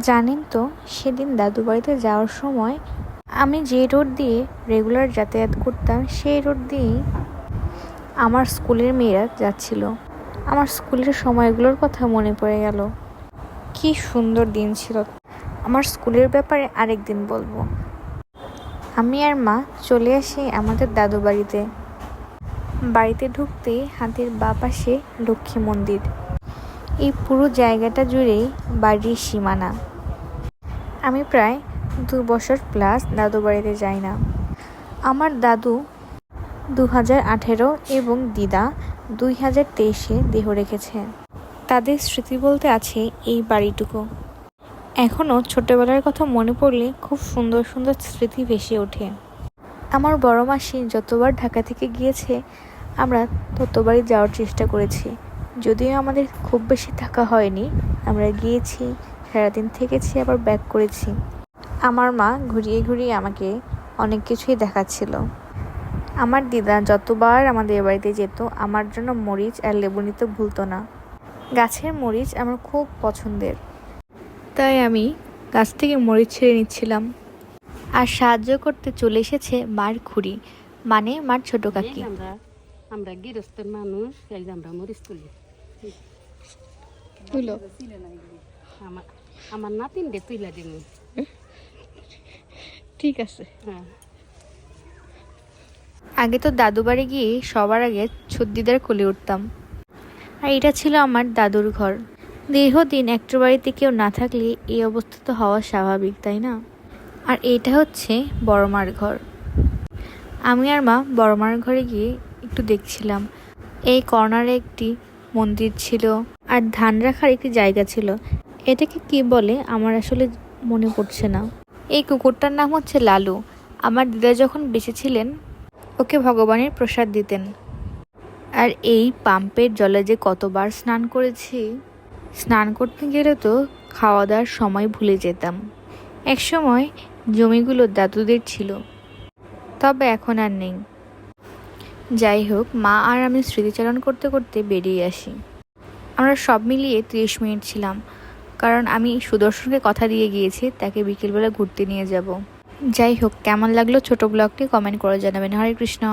জানেন তো, সেদিন দাদু বাড়িতে যাওয়ার সময় আমি যে রোড দিয়ে রেগুলার যাতায়াত করতাম সেই রোড দিয়েই আমার স্কুলের মেয়েরা যাচ্ছিল। আমার স্কুলের সময়গুলোর কথা মনে পড়ে গেল। কি সুন্দর দিন ছিল। আমার স্কুলের ব্যাপারে আরেক দিন বলবো। আমি আর মা চলে আসি আমাদের দাদু বাড়িতে। বাড়িতে ঢুকতেই হাতের বাঁ পাশে লক্ষ্মী মন্দির। এই পুরো জায়গাটা জুড়েই বাড়ির সীমানা। আমি প্রায় 2 বছর প্লাস দাদু বাড়িতে যাই না। আমার দাদু 2018 এবং দিদা 2023-এ দেহ রেখেছে। তাদের স্মৃতি বলতে আছে এই বাড়িটুকু। এখনও ছোটবেলার কথা মনে পড়লে খুব সুন্দর সুন্দর স্মৃতি ভেসে ওঠে। আমার বড় মাসি যতবার ঢাকা থেকে গিয়েছে আমরা ততবারই যাওয়ার চেষ্টা করেছি। যদিও আমাদের খুব বেশি থাকা হয়নি, আমরা গিয়েছি, সারাদিন থেকেছি, আবার ব্যাক করেছি। আমার মা ঘুরিয়ে ঘুরিয়ে আমাকে অনেক কিছুই দেখাচ্ছিল। আমার দিদা যতবার আমাদের বাড়িতে যেত আমার জন্য মরিচ আর লেবু নিতে ভুলতো না। গাছের মরিচ আমার খুব পছন্দের, তাই আমি গাছ থেকে মরিচ ছিঁড়ে নিচ্ছিলাম। আর সাহায্য করতে চলে এসেছে মার খুড়ি, মানে মার ছোট কাকি। আমরা গৃহস্থের মানুষ, আমরা মরিচ তুলি। আমার নাতিন দে তুইলা দিন। ঠিক আছে। হ্যাঁ, আগে তো দাদু বাড়ি গিয়ে সবার আগে ছুদ্দিদার কোলে উঠতাম। আর এটা ছিল আমার দাদুর ঘর। দীর্ঘদিন একটা বাড়িতে কেউ না থাকলে এই অবস্থা তো হওয়া স্বাভাবিক, তাই না? আর এটা হচ্ছে বড়মার ঘর। আমি আর মা বড়মার ঘরে গিয়ে একটু দেখছিলাম। এই কর্নারে একটি মন্দির ছিল আর ধান রাখার একটি জায়গা ছিল। এটাকে কি বলে আমার আসলে মনে পড়ছে না। এই কুকুরটার নাম হচ্ছে লালু। আমার দিদা যখন বেঁচে ছিলেন ওকে ভগবানের প্রসাদ দিতেন। আর এই পাম্পের জলে যে কতবার স্নান করেছি। স্নান করতে গেলে তো খাওয়া দাওয়ার সময় ভুলে যেতাম। একসময় জমিগুলো দাদুদের ছিল, তবে এখন আর নেই। যাই হোক, মা আর আমি স্মৃতিচারণ করতে করতে বেরিয়ে আসি। আমরা সব মিলিয়ে 30 মিনিট ছিলাম, কারণ আমি সুদর্শনকে কথা দিয়ে গিয়েছি তাকে বিকেলবেলা ঘুরতে নিয়ে যাব। যাই হোক, কেমন লাগলো ছোট ব্লগটি কমেন্ট করে জানাবেন। হরে কৃষ্ণ।